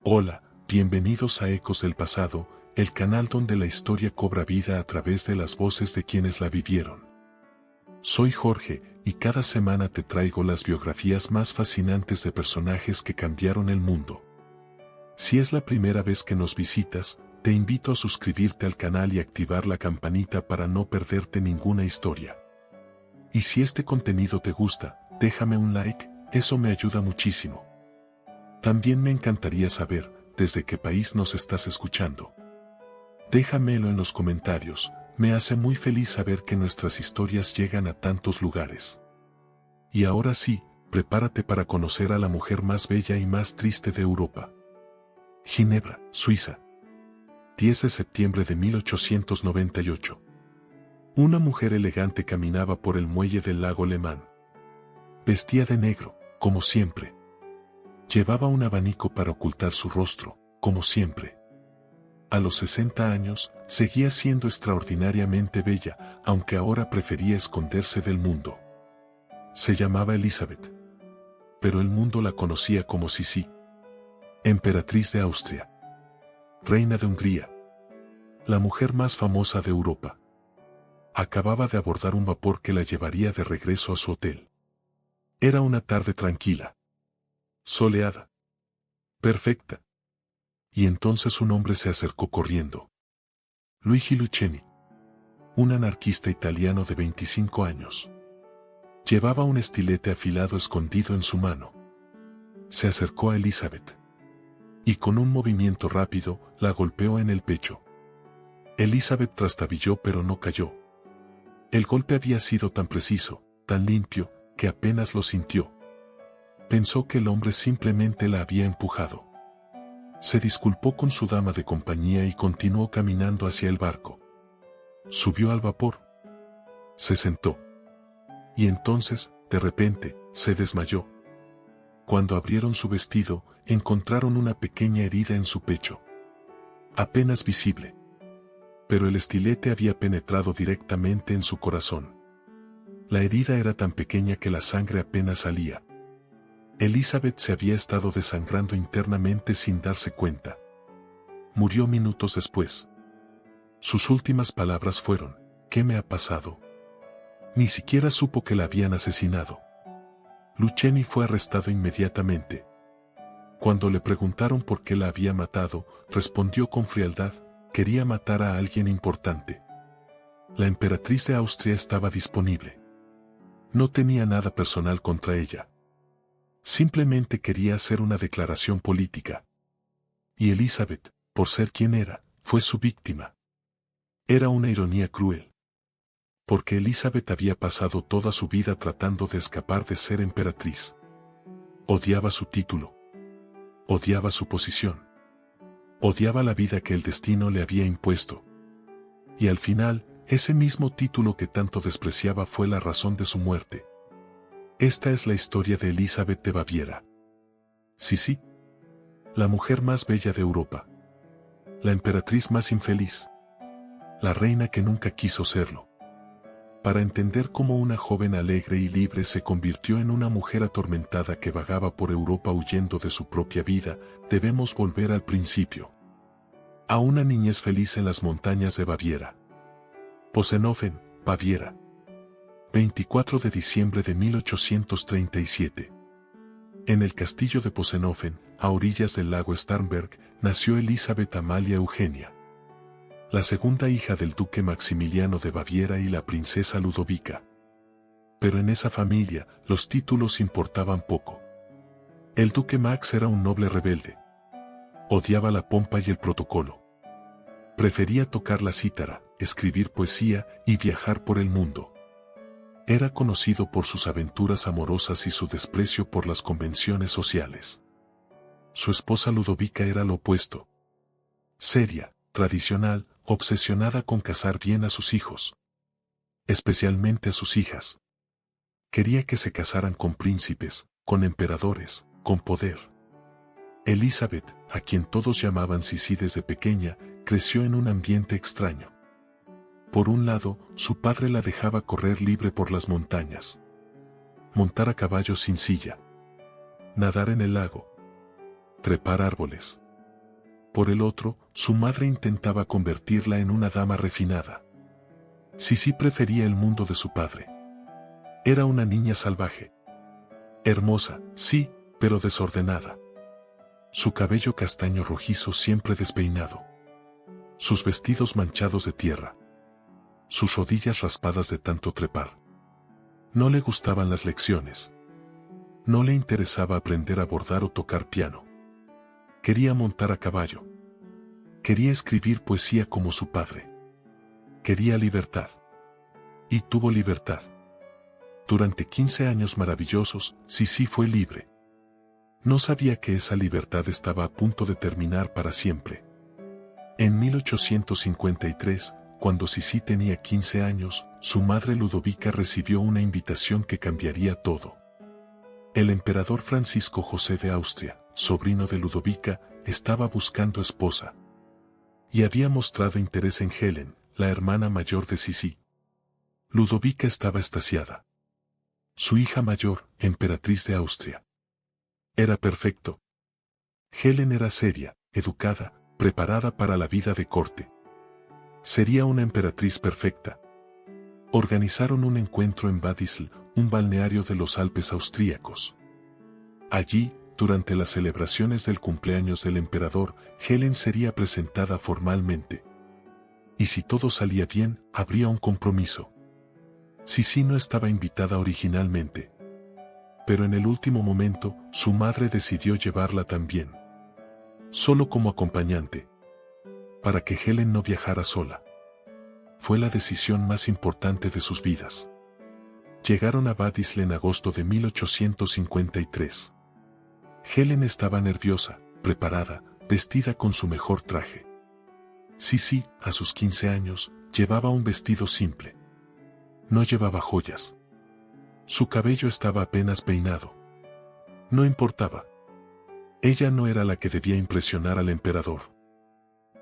Hola, bienvenidos a Ecos del Pasado, el canal donde la historia cobra vida a través de las voces de quienes la vivieron. Soy Jorge, y cada semana te traigo las biografías más fascinantes de personajes que cambiaron el mundo. Si es la primera vez que nos visitas, te invito a suscribirte al canal y activar la campanita para no perderte ninguna historia. Y si este contenido te gusta, déjame un like, eso me ayuda muchísimo. También me encantaría saber, desde qué país nos estás escuchando. Déjamelo en los comentarios, me hace muy feliz saber que nuestras historias llegan a tantos lugares. Y ahora sí, prepárate para conocer a la mujer más bella y más triste de Europa. Ginebra, Suiza. 10 de septiembre de 1898. Una mujer elegante caminaba por el muelle del lago Le Mans. Vestía de negro, como siempre. Llevaba un abanico para ocultar su rostro, como siempre. A los 60 años, seguía siendo extraordinariamente bella, aunque ahora prefería esconderse del mundo. Se llamaba Elizabeth. Pero el mundo la conocía como Sisi. Emperatriz de Austria. Reina de Hungría. La mujer más famosa de Europa. Acababa de abordar un vapor que la llevaría de regreso a su hotel. Era una tarde tranquila. Soleada. Perfecta. Y entonces un hombre se acercó corriendo. Luigi Lucchesi. Un anarquista italiano de 25 años. Llevaba un estilete afilado escondido en su mano. Se acercó a Elizabeth. Y con un movimiento rápido, la golpeó en el pecho. Elizabeth trastabilló pero no cayó. El golpe había sido tan preciso, tan limpio, que apenas lo sintió. Pensó que el hombre simplemente la había empujado. Se disculpó con su dama de compañía y continuó caminando hacia el barco. Subió al vapor. Se sentó. Y entonces, de repente, se desmayó. Cuando abrieron su vestido, encontraron una pequeña herida en su pecho. Apenas visible. Pero el estilete había penetrado directamente en su corazón. La herida era tan pequeña que la sangre apenas salía. Elizabeth se había estado desangrando internamente sin darse cuenta. Murió minutos después. Sus últimas palabras fueron: ¿qué me ha pasado? Ni siquiera supo que la habían asesinado. Lucchesi fue arrestado inmediatamente. Cuando le preguntaron por qué la había matado, respondió con frialdad: quería matar a alguien importante. La emperatriz de Austria estaba disponible. No tenía nada personal contra ella. Simplemente quería hacer una declaración política. Y Elizabeth, por ser quien era, fue su víctima. Era una ironía cruel. Porque Elizabeth había pasado toda su vida tratando de escapar de ser emperatriz. Odiaba su título. Odiaba su posición. Odiaba la vida que el destino le había impuesto. Y al final, ese mismo título que tanto despreciaba fue la razón de su muerte. Esta es la historia de Elizabeth de Baviera. Sisi. La mujer más bella de Europa. La emperatriz más infeliz. La reina que nunca quiso serlo. Para entender cómo una joven alegre y libre se convirtió en una mujer atormentada que vagaba por Europa huyendo de su propia vida, debemos volver al principio. A una niñez feliz en las montañas de Baviera. Possenhofen, Baviera. 24 de diciembre de 1837. En el castillo de Possenhofen, a orillas del lago Starnberg, nació Elizabeth Amalia Eugenia. La segunda hija del duque Maximiliano de Baviera y la princesa Ludovica. Pero en esa familia, los títulos importaban poco. El duque Max era un noble rebelde. Odiaba la pompa y el protocolo. Prefería tocar la cítara, escribir poesía y viajar por el mundo. Era conocido por sus aventuras amorosas y su desprecio por las convenciones sociales. Su esposa Ludovica era lo opuesto. Seria, tradicional, obsesionada con casar bien a sus hijos. Especialmente a sus hijas. Quería que se casaran con príncipes, con emperadores, con poder. Elizabeth, a quien todos llamaban Sisi desde pequeña, creció en un ambiente extraño. Por un lado, su padre la dejaba correr libre por las montañas. Montar a caballo sin silla. Nadar en el lago. Trepar árboles. Por el otro, su madre intentaba convertirla en una dama refinada. Sisi prefería el mundo de su padre. Era una niña salvaje. Hermosa, sí, pero desordenada. Su cabello castaño rojizo siempre despeinado. Sus vestidos manchados de tierra. Sus rodillas raspadas de tanto trepar. No le gustaban las lecciones. No le interesaba aprender a bordar o tocar piano. Quería montar a caballo. Quería escribir poesía como su padre. Quería libertad. Y tuvo libertad. Durante 15 años maravillosos, Sisi fue libre. No sabía que esa libertad estaba a punto de terminar para siempre. En 1853, cuando Sisi tenía 15 años, su madre Ludovica recibió una invitación que cambiaría todo. El emperador Francisco José de Austria, sobrino de Ludovica, estaba buscando esposa. Y había mostrado interés en Helen, la hermana mayor de Sisi. Ludovica estaba extasiada. Su hija mayor, emperatriz de Austria. Era perfecto. Helen era seria, educada, preparada para la vida de corte. Sería una emperatriz perfecta. Organizaron un encuentro en Bad Ischl, un balneario de los Alpes austríacos. Allí, durante las celebraciones del cumpleaños del emperador, Helen sería presentada formalmente. Y si todo salía bien, habría un compromiso. Sisi no estaba invitada originalmente. Pero en el último momento, su madre decidió llevarla también. Solo como acompañante. Para que Helen no viajara sola. Fue la decisión más importante de sus vidas. Llegaron a Bad Ischl en agosto de 1853. Helen estaba nerviosa, preparada, vestida con su mejor traje. Sisi, a sus 15 años, llevaba un vestido simple. No llevaba joyas. Su cabello estaba apenas peinado. No importaba. Ella no era la que debía impresionar al emperador.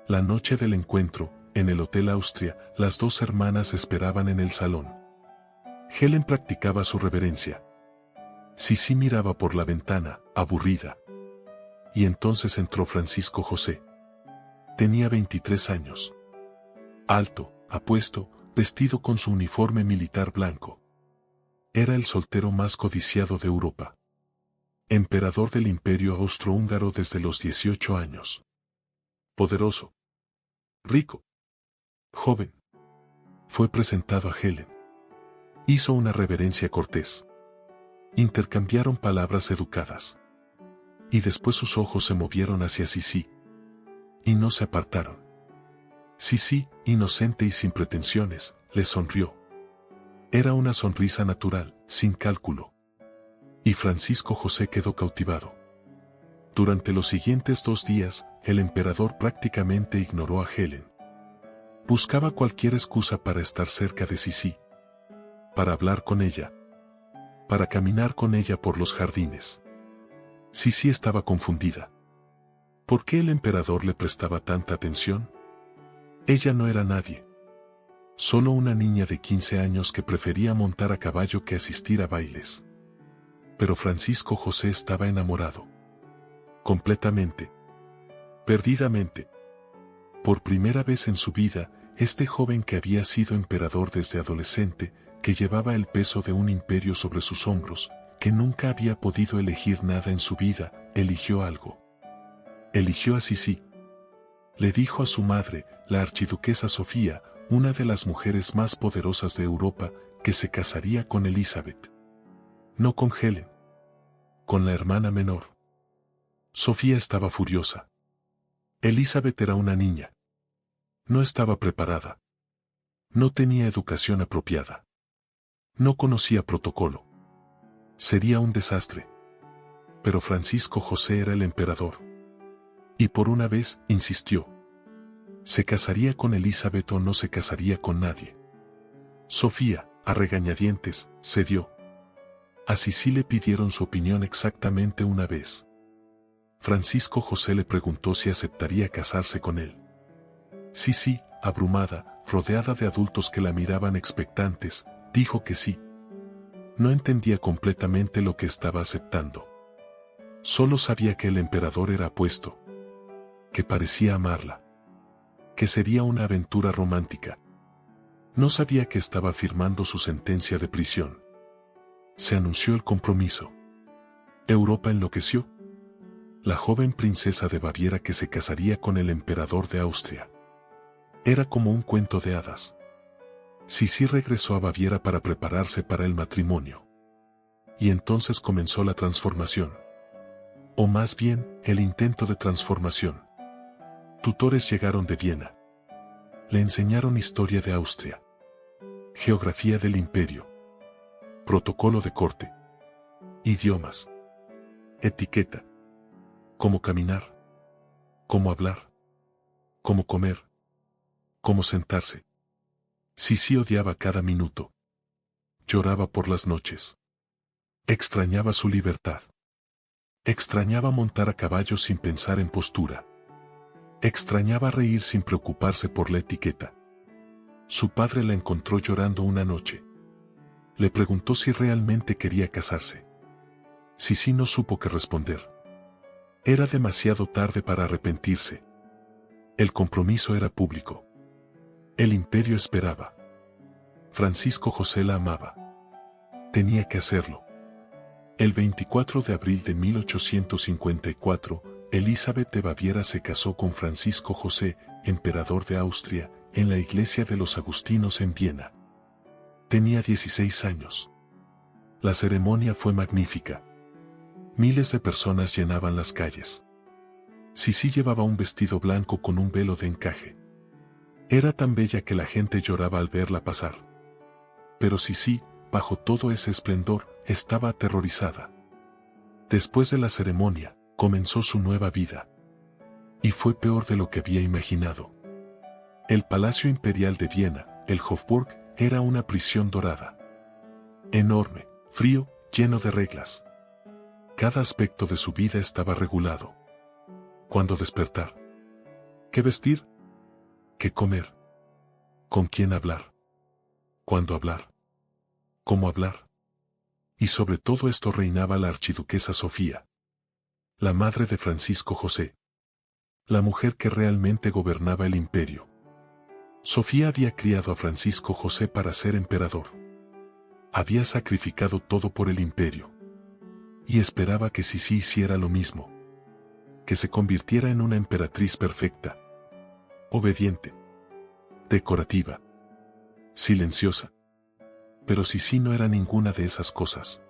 La noche del encuentro, en el Hotel Austria, las dos hermanas esperaban en el salón. Helen practicaba su reverencia. Sisi miraba por la ventana, aburrida. Y entonces entró Francisco José. Tenía 23 años. Alto, apuesto, vestido con su uniforme militar blanco. Era el soltero más codiciado de Europa. Emperador del Imperio Austrohúngaro desde los 18 años. Poderoso. Rico. Joven. Fue presentado a Helen. Hizo una reverencia cortés. Intercambiaron palabras educadas. Y después sus ojos se movieron hacia Sisi. Y no se apartaron. Sisi, inocente y sin pretensiones, le sonrió. Era una sonrisa natural, sin cálculo. Y Francisco José quedó cautivado. Durante los siguientes 2 días, el emperador prácticamente ignoró a Helen. Buscaba cualquier excusa para estar cerca de Sisi. Para hablar con ella. Para caminar con ella por los jardines. Sisi estaba confundida. ¿Por qué el emperador le prestaba tanta atención? Ella no era nadie. Solo una niña de 15 años que prefería montar a caballo que asistir a bailes. Pero Francisco José estaba enamorado. Completamente. Perdidamente. Por primera vez en su vida, este joven que había sido emperador desde adolescente, que llevaba el peso de un imperio sobre sus hombros, que nunca había podido elegir nada en su vida, eligió algo. Eligió a Sisi. Le dijo a su madre, la archiduquesa Sofía, una de las mujeres más poderosas de Europa, que se casaría con Elizabeth. No con Helen. Con la hermana menor. Sofía estaba furiosa. Elizabeth era una niña. No estaba preparada. No tenía educación apropiada. No conocía protocolo. Sería un desastre. Pero Francisco José era el emperador. Y por una vez, insistió. ¿Se casaría con Elizabeth o no se casaría con nadie? Sofía, a regañadientes, cedió. A Sisi le pidieron su opinión exactamente una vez. Francisco José le preguntó si aceptaría casarse con él. Sisi, abrumada, rodeada de adultos que la miraban expectantes, dijo que sí. No entendía completamente lo que estaba aceptando. Solo sabía que el emperador era apuesto. que parecía amarla, que sería una aventura romántica. No sabía que estaba firmando su sentencia de prisión. Se anunció el compromiso. Europa enloqueció. La joven princesa de Baviera que se casaría con el emperador de Austria. Era como un cuento de hadas. Sisi regresó a Baviera para prepararse para el matrimonio. Y entonces comenzó la transformación. O más bien, el intento de transformación. Tutores llegaron de Viena. Le enseñaron historia de Austria, geografía del imperio, protocolo de corte, idiomas, etiqueta, cómo caminar, cómo hablar, cómo comer, cómo sentarse. Sisi odiaba cada minuto. Lloraba por las noches. Extrañaba su libertad. Extrañaba montar a caballo sin pensar en postura. Extrañaba reír sin preocuparse por la etiqueta. Su padre la encontró llorando una noche. Le preguntó si realmente quería casarse. Sisi no supo qué responder. Era demasiado tarde para arrepentirse. El compromiso era público. El imperio esperaba. Francisco José la amaba. Tenía que hacerlo. El 24 de abril de 1854, Elizabeth de Baviera se casó con Francisco José, emperador de Austria, en la iglesia de los Agustinos en Viena. Tenía 16 años. La ceremonia fue magnífica. Miles de personas llenaban las calles. Sisi llevaba un vestido blanco con un velo de encaje. Era tan bella que la gente lloraba al verla pasar. Pero Sisi, bajo todo ese esplendor, estaba aterrorizada. Después de la ceremonia, comenzó su nueva vida. Y fue peor de lo que había imaginado. El Palacio Imperial de Viena, el Hofburg, era una prisión dorada. Enorme, frío, lleno de reglas. Cada aspecto de su vida estaba regulado. ¿Cuándo despertar? ¿Qué vestir? ¿Qué comer? ¿Con quién hablar? ¿Cuándo hablar? ¿Cómo hablar? Y sobre todo esto reinaba la archiduquesa Sofía, la madre de Francisco José, la mujer que realmente gobernaba el imperio. Sofía había criado a Francisco José para ser emperador. Había sacrificado todo por el imperio. Y esperaba que Sisi hiciera lo mismo. Que se convirtiera en una emperatriz perfecta. Obediente. Decorativa. Silenciosa. Pero Sisi no era ninguna de esas cosas.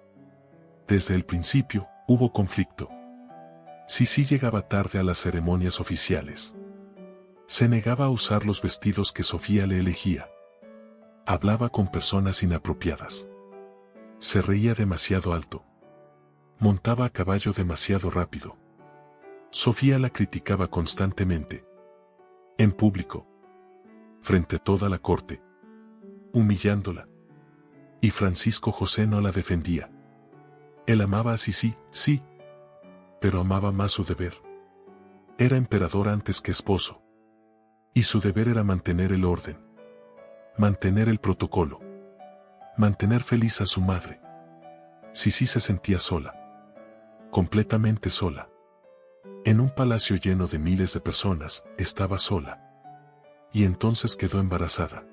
Desde el principio, hubo conflicto. Sisi llegaba tarde a las ceremonias oficiales. Se negaba a usar los vestidos que Sofía le elegía. Hablaba con personas inapropiadas. Se reía demasiado alto. Montaba a caballo demasiado rápido. Sofía la criticaba constantemente. En público. Frente a toda la corte. Humillándola. Y Francisco José no la defendía. Él amaba a Sisi, sí. Pero amaba más su deber. Era emperador antes que esposo. Y su deber era mantener el orden. Mantener el protocolo. Mantener feliz a su madre. Sisi se sentía sola. Completamente sola. En un palacio lleno de miles de personas, estaba sola. Y entonces quedó embarazada.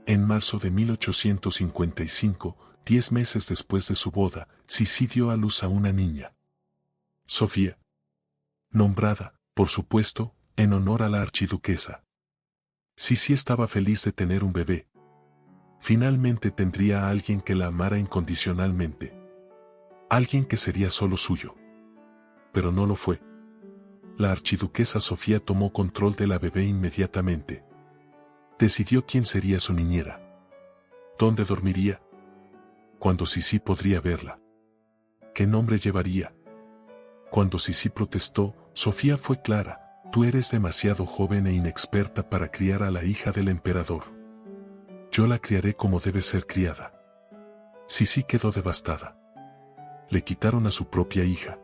En marzo de 1855, 10 meses después de su boda, Sisi dio a luz a una niña. Sofía. Nombrada, por supuesto, en honor a la archiduquesa. Sisi estaba feliz de tener un bebé. Finalmente tendría a alguien que la amara incondicionalmente. Alguien que sería solo suyo. Pero no lo fue. La archiduquesa Sofía tomó control de la bebé inmediatamente. Decidió quién sería su niñera. ¿Dónde dormiría? ¿Cuándo Sisi podría verla? ¿Qué nombre llevaría? Cuando Sisi protestó, Sofía fue clara: tú eres demasiado joven e inexperta para criar a la hija del emperador. Yo la criaré como debe ser criada. Sisi quedó devastada. Le quitaron a su propia hija.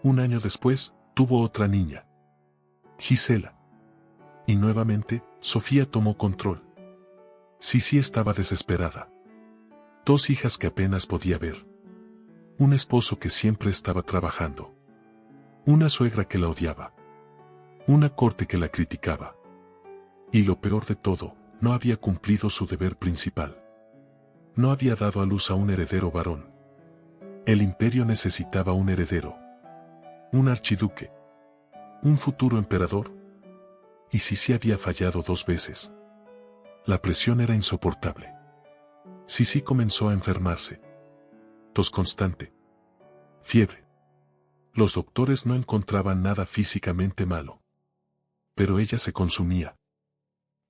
Un año después, tuvo otra niña. Gisela. Y nuevamente, Sofía tomó control. Sisi estaba desesperada. 2 hijas que apenas podía ver. Un esposo que siempre estaba trabajando. Una suegra que la odiaba. Una corte que la criticaba. Y lo peor de todo, no había cumplido su deber principal. No había dado a luz a un heredero varón. El imperio necesitaba un heredero. Un archiduque. Un futuro emperador. Y Sisi había fallado 2 veces. La presión era insoportable. Sisi comenzó a enfermarse. Tos constante. Fiebre. Los doctores no encontraban nada físicamente malo. Pero ella se consumía.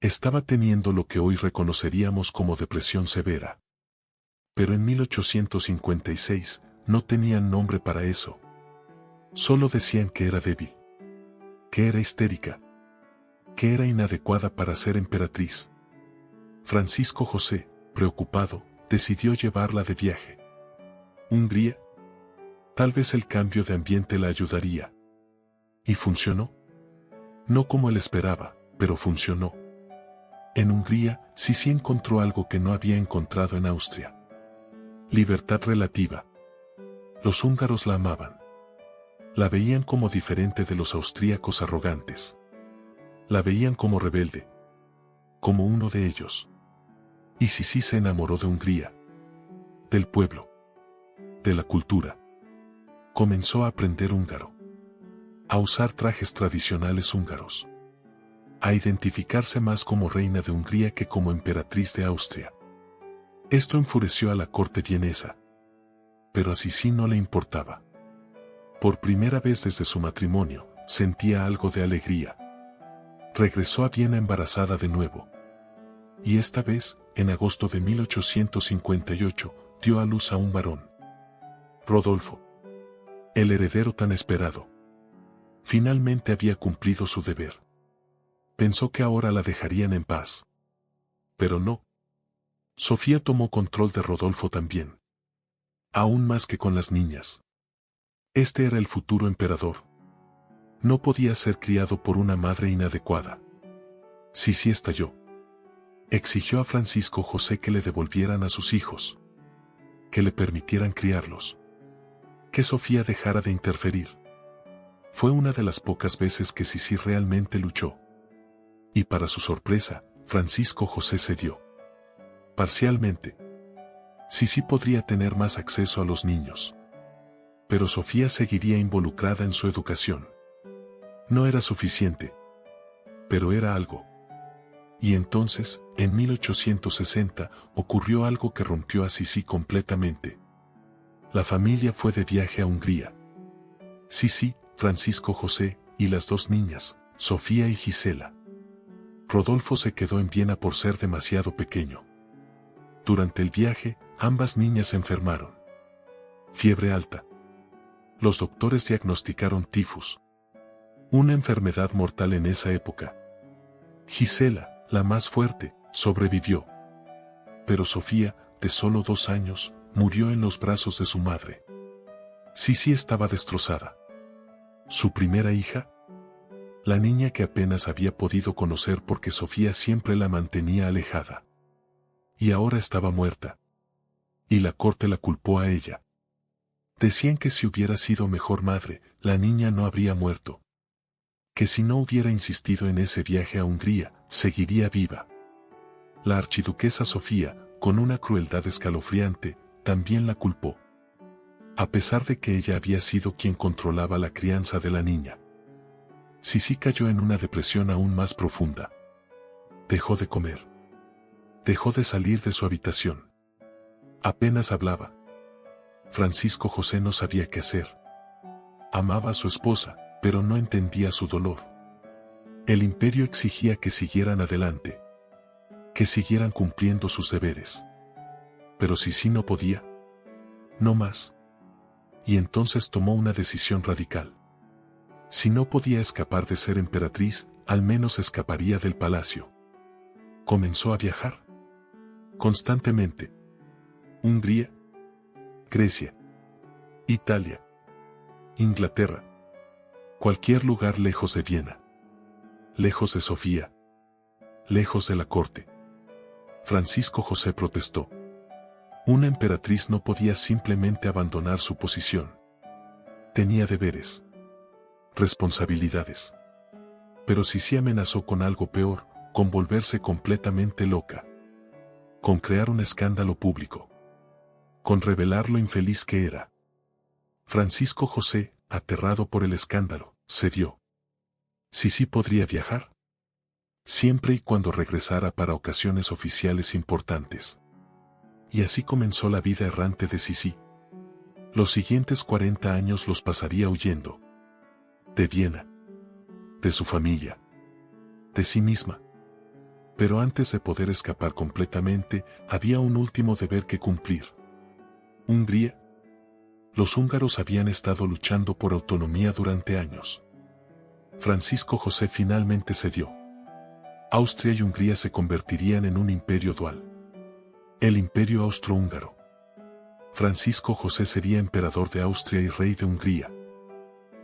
Estaba teniendo lo que hoy reconoceríamos como depresión severa. Pero en 1856 no tenían nombre para eso. Solo decían que era débil. Que era histérica. Que era inadecuada para ser emperatriz. Francisco José, preocupado, decidió llevarla de viaje. Hungría. Tal vez el cambio de ambiente la ayudaría. ¿Y funcionó? No como él esperaba, pero funcionó. En Hungría, Sisi encontró algo que no había encontrado en Austria. Libertad relativa. Los húngaros la amaban. La veían como diferente de los austríacos arrogantes. La veían como rebelde. Como uno de ellos. Y Sisi se enamoró de Hungría. Del pueblo. De la cultura. Comenzó a aprender húngaro. A usar trajes tradicionales húngaros. A identificarse más como reina de Hungría que como emperatriz de Austria. Esto enfureció a la corte vienesa. Pero a Sisi no le importaba. Por primera vez desde su matrimonio, sentía algo de alegría. Regresó a Viena embarazada de nuevo. Y esta vez, en agosto de 1858, dio a luz a un varón. Rodolfo. El heredero tan esperado. Finalmente había cumplido su deber. Pensó que ahora la dejarían en paz. Pero no. Sofía tomó control de Rodolfo también. Aún más que con las niñas. Este era el futuro emperador. No podía ser criado por una madre inadecuada. Sisi estalló. Exigió a Francisco José que le devolvieran a sus hijos. Que le permitieran criarlos. Que Sofía dejara de interferir. Fue una de las pocas veces que Sisi realmente luchó. Y para su sorpresa, Francisco José cedió. Parcialmente. Sisi podría tener más acceso a los niños. Pero Sofía seguiría involucrada en su educación. No era suficiente. Pero era algo. Y entonces, en 1860, ocurrió algo que rompió a Sisi completamente. La familia fue de viaje a Hungría. Sisi, Francisco José, y las 2 niñas, Sofía y Gisela. Rodolfo se quedó en Viena por ser demasiado pequeño. Durante el viaje, ambas niñas se enfermaron. Fiebre alta. Los doctores diagnosticaron tifus. Una enfermedad mortal en esa época. Gisela, la más fuerte, sobrevivió. Pero Sofía, de solo 2 años, murió en los brazos de su madre. Sisi estaba destrozada. Su primera hija, la niña que apenas había podido conocer porque Sofía siempre la mantenía alejada. Y ahora estaba muerta. Y la corte la culpó a ella. Decían que si hubiera sido mejor madre, la niña no habría muerto. Que si no hubiera insistido en ese viaje a Hungría, seguiría viva. La archiduquesa Sofía, con una crueldad escalofriante, también la culpó. A pesar de que ella había sido quien controlaba la crianza de la niña. Sisi cayó en una depresión aún más profunda. Dejó de comer. Dejó de salir de su habitación. Apenas hablaba. Francisco José no sabía qué hacer. Amaba a su esposa, pero no entendía su dolor. El imperio exigía que siguieran adelante. Que siguieran cumpliendo sus deberes. Pero Sisi no podía. No más. Y entonces tomó una decisión radical. Si no podía escapar de ser emperatriz, al menos escaparía del palacio. Comenzó a viajar. Constantemente. Hungría. Grecia. Italia. Inglaterra. Cualquier lugar lejos de Viena. Lejos de Sofía. Lejos de la corte. Francisco José protestó. Una emperatriz no podía simplemente abandonar su posición. Tenía deberes. Responsabilidades. Pero Sisi amenazó con algo peor, con volverse completamente loca. Con crear un escándalo público. Con revelar lo infeliz que era. Francisco José, aterrado por el escándalo, cedió. Sisi podría viajar. Siempre y cuando regresara para ocasiones oficiales importantes. Y así comenzó la vida errante de Sisi. Los siguientes 40 años los pasaría huyendo. De Viena. De su familia. De sí misma. Pero antes de poder escapar completamente, había un último deber que cumplir. Hungría. Los húngaros habían estado luchando por autonomía durante años. Francisco José finalmente cedió. Austria y Hungría se convertirían en un imperio dual. El imperio austrohúngaro. Francisco José sería emperador de Austria y rey de Hungría.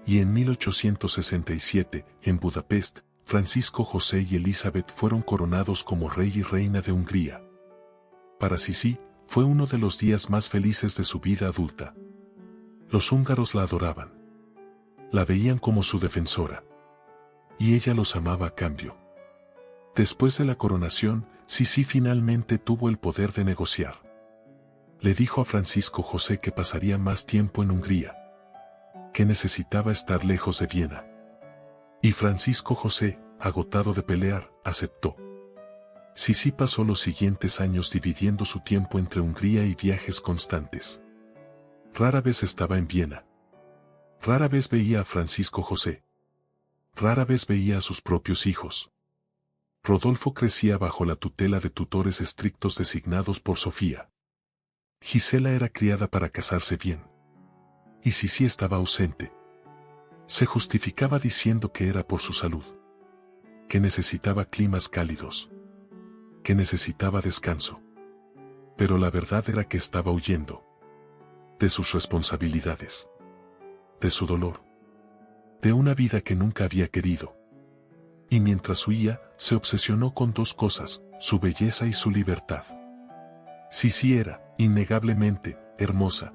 Y en 1867, en Budapest, Francisco José y Elizabeth fueron coronados como rey y reina de Hungría. Para Sisi, fue uno de los días más felices de su vida adulta. Los húngaros la adoraban. La veían como su defensora. Y ella los amaba a cambio. Después de la coronación, Sisi finalmente tuvo el poder de negociar. Le dijo a Francisco José que pasaría más tiempo en Hungría. Que necesitaba estar lejos de Viena. Y Francisco José, agotado de pelear, aceptó. Sisi pasó los siguientes años dividiendo su tiempo entre Hungría y viajes constantes. Rara vez estaba en Viena. Rara vez veía a Francisco José. Rara vez veía a sus propios hijos. Rodolfo crecía bajo la tutela de tutores estrictos designados por Sofía. Gisela era criada para casarse bien. Y Sisi estaba ausente. Se justificaba diciendo que era por su salud. Que necesitaba climas cálidos. Que necesitaba descanso. Pero la verdad era que estaba huyendo. De sus responsabilidades. De su dolor. De una vida que nunca había querido. Y mientras huía, se obsesionó con dos cosas, su belleza y su libertad. Sisi era, innegablemente, hermosa.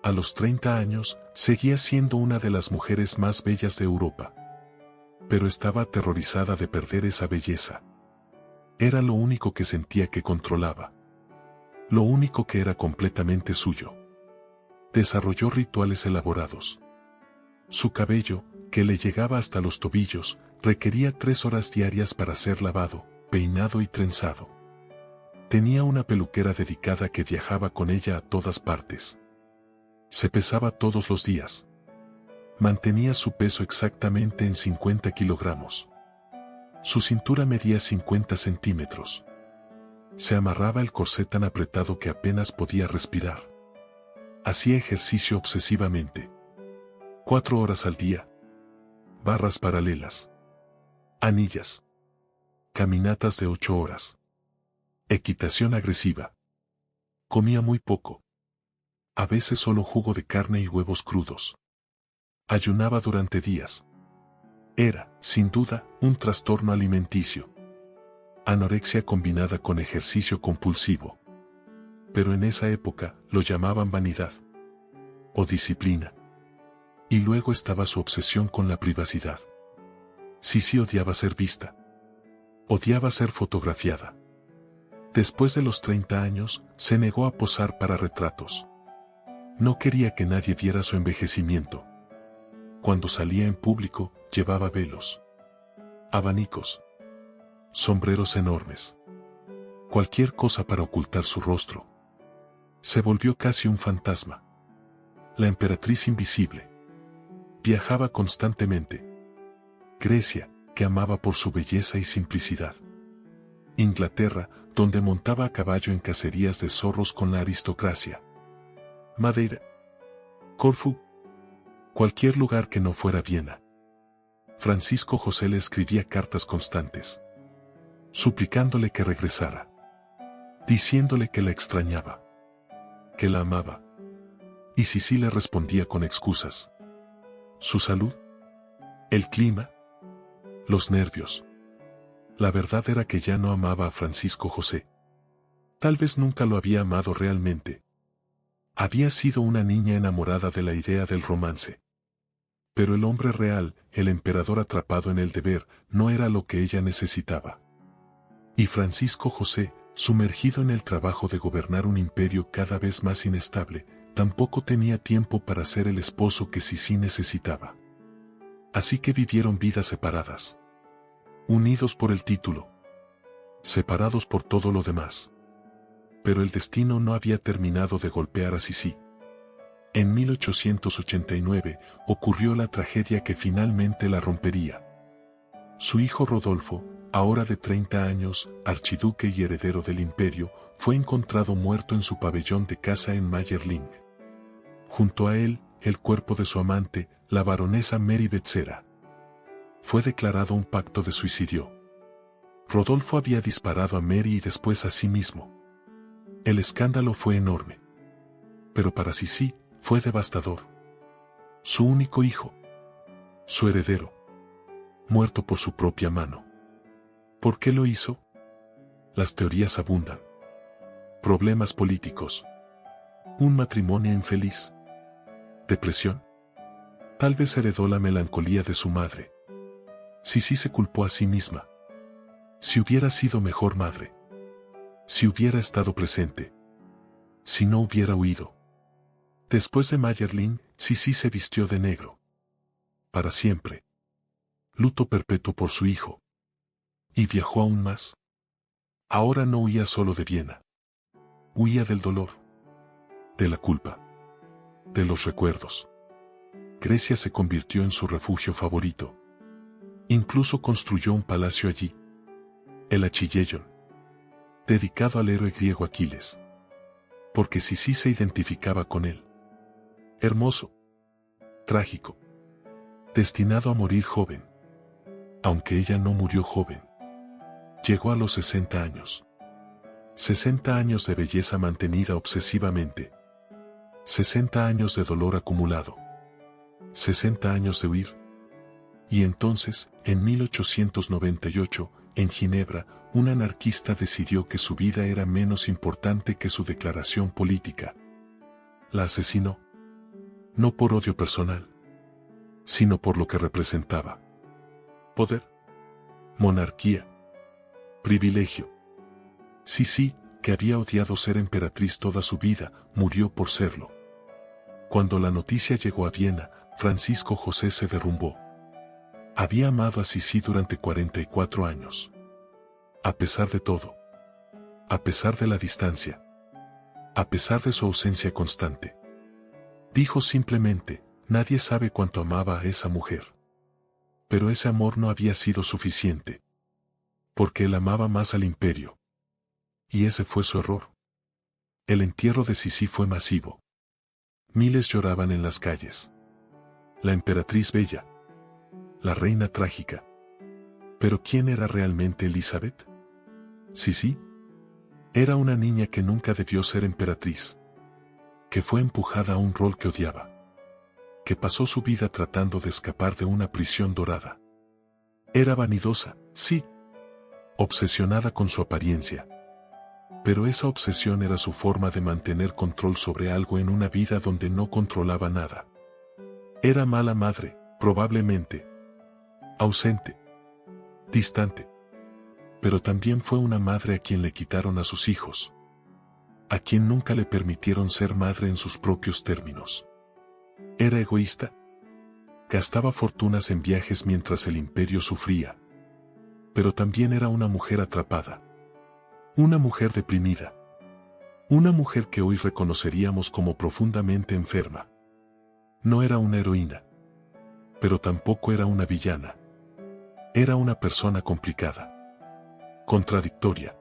A los 30 años, seguía siendo una de las mujeres más bellas de Europa. Pero estaba aterrorizada de perder esa belleza. Era lo único que sentía que controlaba. Lo único que era completamente suyo. Desarrolló rituales elaborados. Su cabello, que le llegaba hasta los tobillos, requería 3 horas diarias para ser lavado, peinado y trenzado. Tenía una peluquera dedicada que viajaba con ella a todas partes. Se pesaba todos los días. Mantenía su peso exactamente en 50 kilogramos. Su cintura medía 50 centímetros. Se amarraba el corsé tan apretado que apenas podía respirar. Hacía ejercicio obsesivamente. 4 horas al día. Barras paralelas. Anillas. Caminatas de 8 horas. Equitación agresiva. Comía muy poco. A veces solo jugo de carne y huevos crudos. Ayunaba durante días. Era, sin duda, un trastorno alimenticio. Anorexia combinada con ejercicio compulsivo. Pero en esa época lo llamaban vanidad. O disciplina. Y luego estaba su obsesión con la privacidad. Sisi odiaba ser vista. Odiaba ser fotografiada. Después de los 30 años, se negó a posar para retratos. No quería que nadie viera su envejecimiento. Cuando salía en público, llevaba velos, abanicos, sombreros enormes. Cualquier cosa para ocultar su rostro. Se volvió casi un fantasma. La emperatriz invisible. Viajaba constantemente. Grecia, que amaba por su belleza y simplicidad. Inglaterra, donde montaba a caballo en cacerías de zorros con la aristocracia. Madeira. Corfú. Cualquier lugar que no fuera Viena. Francisco José le escribía cartas constantes. Suplicándole que regresara. Diciéndole que la extrañaba. Que la amaba. Y Sisi le respondía con excusas. Su salud. El clima. Los nervios. La verdad era que ya no amaba a Francisco José. Tal vez nunca lo había amado realmente. Había sido una niña enamorada de la idea del romance. Pero el hombre real, el emperador atrapado en el deber, no era lo que ella necesitaba. Y Francisco José, sumergido en el trabajo de gobernar un imperio cada vez más inestable, tampoco tenía tiempo para ser el esposo que Sisi necesitaba. Así que vivieron vidas separadas. Unidos por el título. Separados por todo lo demás. Pero el destino no había terminado de golpear a Sisi. En 1889 ocurrió la tragedia que finalmente la rompería. Su hijo Rodolfo, ahora de 30 años, archiduque y heredero del imperio, fue encontrado muerto en su pabellón de casa en Mayerling. Junto a él, el cuerpo de su amante, la baronesa Mary Betzera. Fue declarado un pacto de suicidio. Rodolfo había disparado a Mary y después a sí mismo. El escándalo fue enorme. Pero para Sisi, fue devastador. Su único hijo. Su heredero. Muerto por su propia mano. ¿Por qué lo hizo? Las teorías abundan. Problemas políticos. Un matrimonio infeliz. Depresión. Tal vez heredó la melancolía de su madre. Sisi se culpó a sí misma. Si hubiera sido mejor madre. Si hubiera estado presente. Si no hubiera huido. Después de Mayerling, Sisi se vistió de negro. Para siempre. Luto perpetuo por su hijo. Y viajó aún más. Ahora no huía solo de Viena. Huía del dolor. De la culpa. De los recuerdos. Grecia se convirtió en su refugio favorito. Incluso construyó un palacio allí. El Achilleion. Dedicado al héroe griego Aquiles. Porque Sisi se identificaba con él. Hermoso. Trágico. Destinado a morir joven. Aunque ella no murió joven. Llegó a los 60 años. 60 años de belleza mantenida obsesivamente. 60 años de dolor acumulado. 60 años de huir. Y entonces, en 1898, en Ginebra, un anarquista decidió que su vida era menos importante que su declaración política. La asesinó. No por odio personal, sino por lo que representaba. Poder. Monarquía. Privilegio. Sisi, que había odiado ser emperatriz toda su vida, murió por serlo. Cuando la noticia llegó a Viena, Francisco José se derrumbó. Había amado a Sisi durante 44 años. A pesar de todo. A pesar de la distancia. A pesar de su ausencia constante. Dijo simplemente, nadie sabe cuánto amaba a esa mujer. Pero ese amor no había sido suficiente. Porque él amaba más al imperio. Y ese fue su error. El entierro de Sisi fue masivo. Miles lloraban en las calles. La emperatriz bella. La reina trágica. ¿Pero quién era realmente Elizabeth? Sisi. Era una niña que nunca debió ser emperatriz. Que fue empujada a un rol que odiaba. Que pasó su vida tratando de escapar de una prisión dorada. Era vanidosa, sí. Obsesionada con su apariencia. Pero esa obsesión era su forma de mantener control sobre algo en una vida donde no controlaba nada. Era mala madre, probablemente. Ausente. Distante. Pero también fue una madre a quien le quitaron a sus hijos. A quien nunca le permitieron ser madre en sus propios términos. Era egoísta. Gastaba fortunas en viajes mientras el imperio sufría. Pero también era una mujer atrapada. Una mujer deprimida. Una mujer que hoy reconoceríamos como profundamente enferma. No era una heroína. Pero tampoco era una villana. Era una persona complicada. Contradictoria.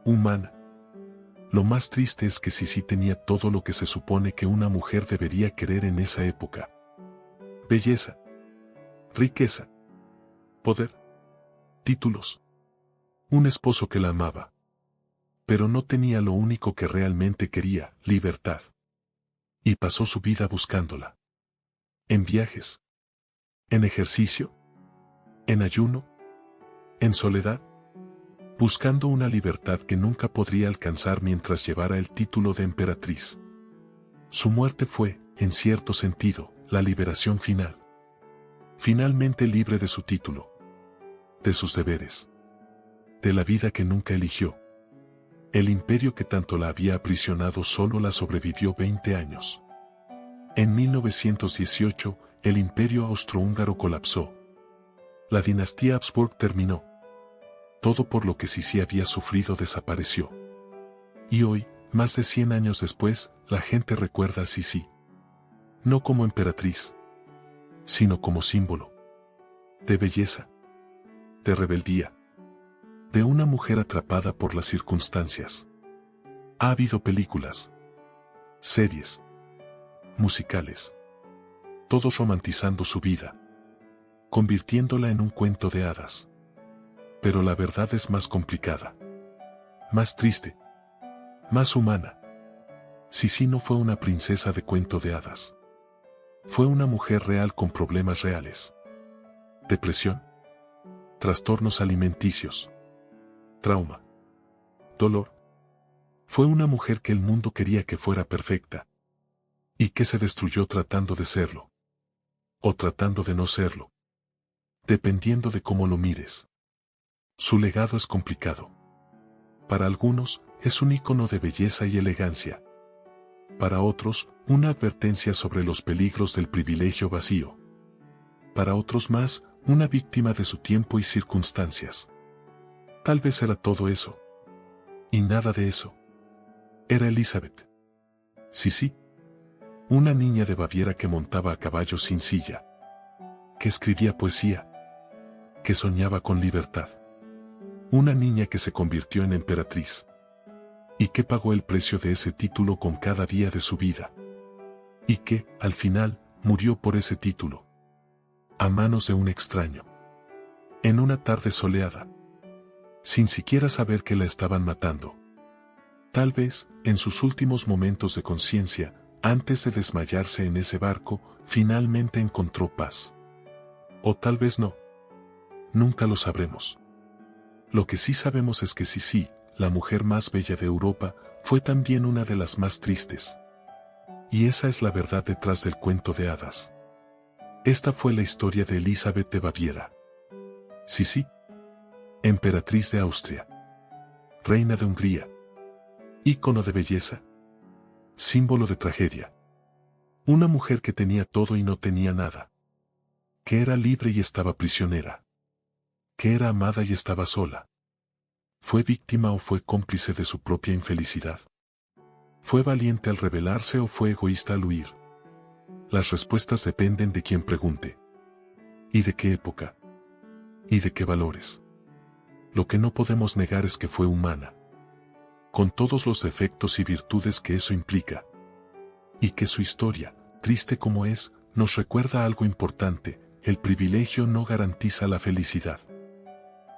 Humana. Lo más triste es que Sisi tenía todo lo que se supone que una mujer debería querer en esa época. Belleza. Riqueza. Poder. Títulos. Un esposo que la amaba. Pero no tenía lo único que realmente quería, libertad. Y pasó su vida buscándola. En viajes. En ejercicio. En ayuno. En soledad. Buscando una libertad que nunca podría alcanzar mientras llevara el título de emperatriz. Su muerte fue, en cierto sentido, la liberación final. finalmente libre de su título, de sus deberes, de la vida que nunca eligió. El imperio que tanto la había aprisionado solo la sobrevivió 20 años. En 1918, el imperio austrohúngaro colapsó. La dinastía Habsburg terminó. Todo por lo que Sisi había sufrido desapareció. Y hoy, más de 100 años después, la gente recuerda a Sisi. No como emperatriz, sino como símbolo de belleza, de rebeldía, de una mujer atrapada por las circunstancias. Ha habido películas, series, musicales, todos romantizando su vida, convirtiéndola en un cuento de hadas. Pero la verdad es más complicada, más triste, más humana. Sisi no fue una princesa de cuento de hadas. Fue una mujer real con problemas reales. Depresión, trastornos alimenticios, trauma, dolor. Fue una mujer que el mundo quería que fuera perfecta y que se destruyó tratando de serlo, o tratando de no serlo, dependiendo de cómo lo mires. Su legado es complicado. Para algunos, es un ícono de belleza y elegancia. Para otros, una advertencia sobre los peligros del privilegio vacío. Para otros más, una víctima de su tiempo y circunstancias. Tal vez era todo eso. Y nada de eso. Era Elizabeth. Sí, una niña de Baviera que montaba a caballo sin silla. Que escribía poesía. Que soñaba con libertad. Una niña que se convirtió en emperatriz. Y que pagó el precio de ese título con cada día de su vida. Y que, al final, murió por ese título. A manos de un extraño. En una tarde soleada. Sin siquiera saber que la estaban matando. Tal vez, en sus últimos momentos de conciencia, antes de desmayarse en ese barco, finalmente encontró paz. O tal vez no. Nunca lo sabremos. Lo que sí sabemos es que Sisi, la mujer más bella de Europa, fue también una de las más tristes. Y esa es la verdad detrás del cuento de hadas. Esta fue la historia de Elizabeth de Baviera. Sisi, emperatriz de Austria, reina de Hungría, ícono de belleza, símbolo de tragedia. Una mujer que tenía todo y no tenía nada. Que era libre y estaba prisionera. Que era amada y estaba sola. ¿Fue víctima o fue cómplice de su propia infelicidad? ¿Fue valiente al rebelarse o fue egoísta al huir? Las respuestas dependen de quien pregunte. ¿Y de qué época? ¿Y de qué valores? Lo que no podemos negar es que fue humana. Con todos los defectos y virtudes que eso implica. Y que su historia, triste como es, nos recuerda algo importante: el privilegio no garantiza la felicidad.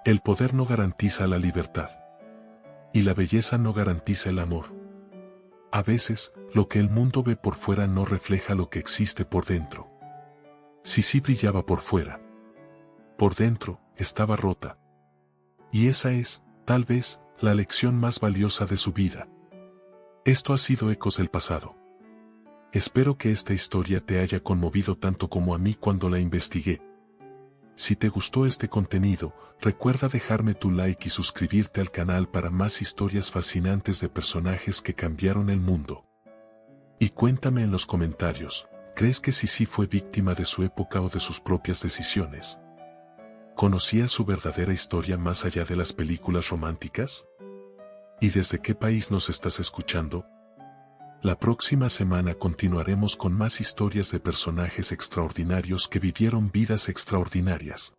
El poder no garantiza la libertad. Y la belleza no garantiza el amor. A veces, lo que el mundo ve por fuera no refleja lo que existe por dentro. Sisi brillaba por fuera. Por dentro, estaba rota. Y esa es, tal vez, la lección más valiosa de su vida. Esto ha sido Ecos del Pasado. Espero que esta historia te haya conmovido tanto como a mí cuando la investigué. Si te gustó este contenido, recuerda dejarme tu like y suscribirte al canal para más historias fascinantes de personajes que cambiaron el mundo. Y cuéntame en los comentarios, ¿crees que Sisi fue víctima de su época o de sus propias decisiones? ¿Conocías su verdadera historia más allá de las películas románticas? ¿Y desde qué país nos estás escuchando? La próxima semana continuaremos con más historias de personajes extraordinarios que vivieron vidas extraordinarias.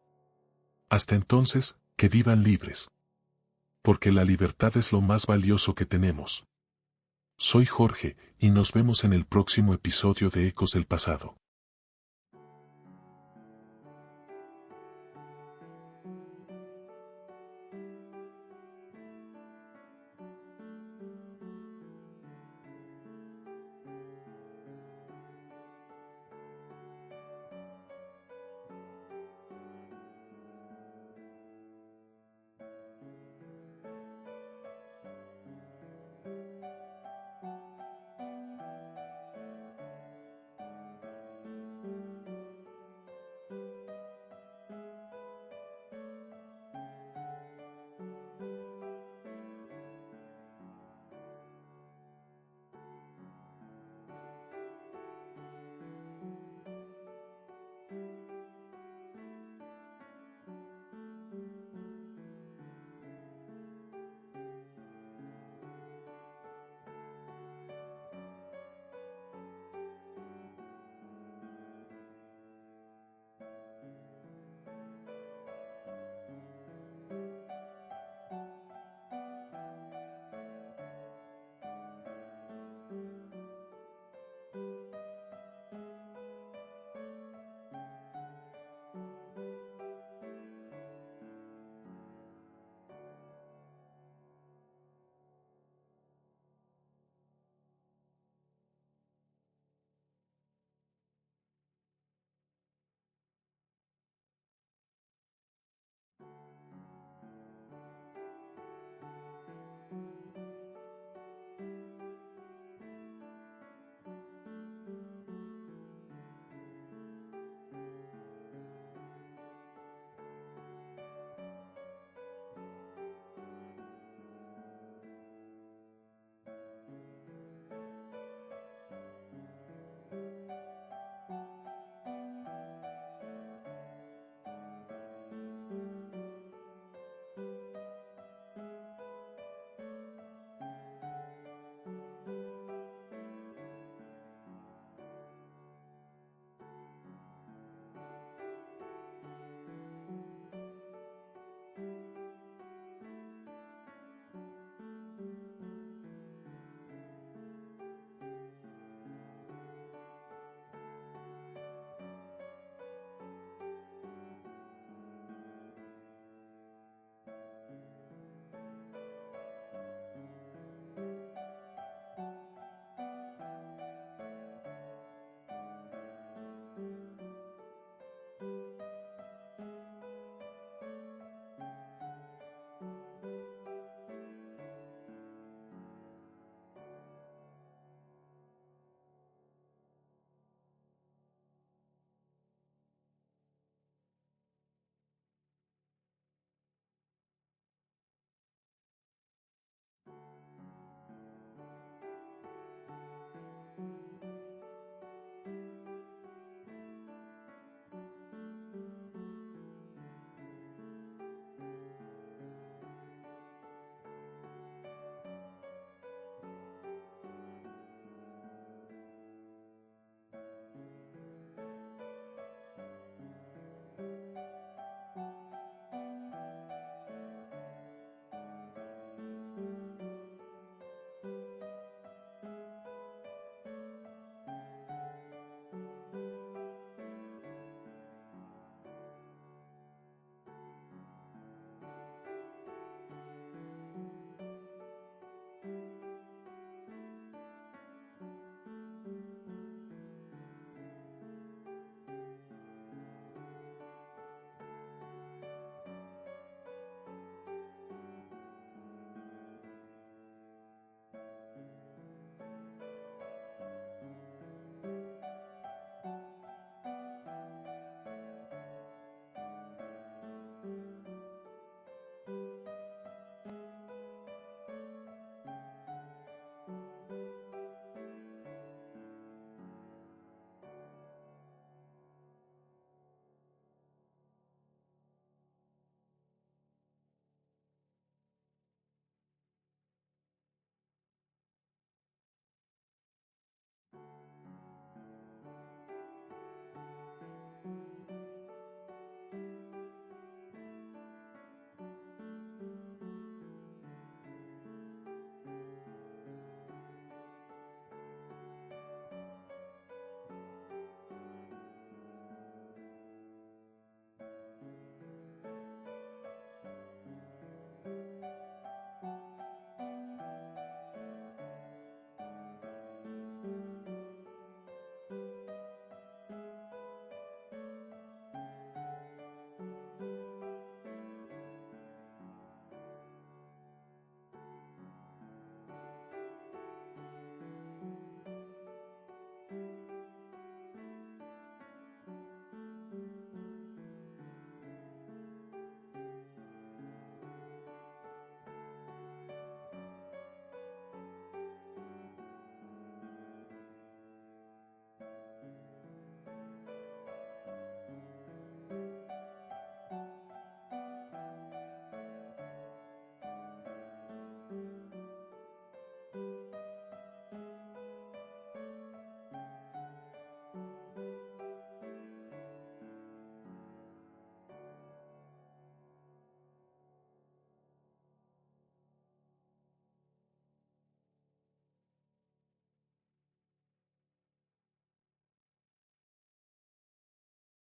Hasta entonces, que vivan libres. Porque la libertad es lo más valioso que tenemos. Soy Jorge, y nos vemos en el próximo episodio de Ecos del Pasado.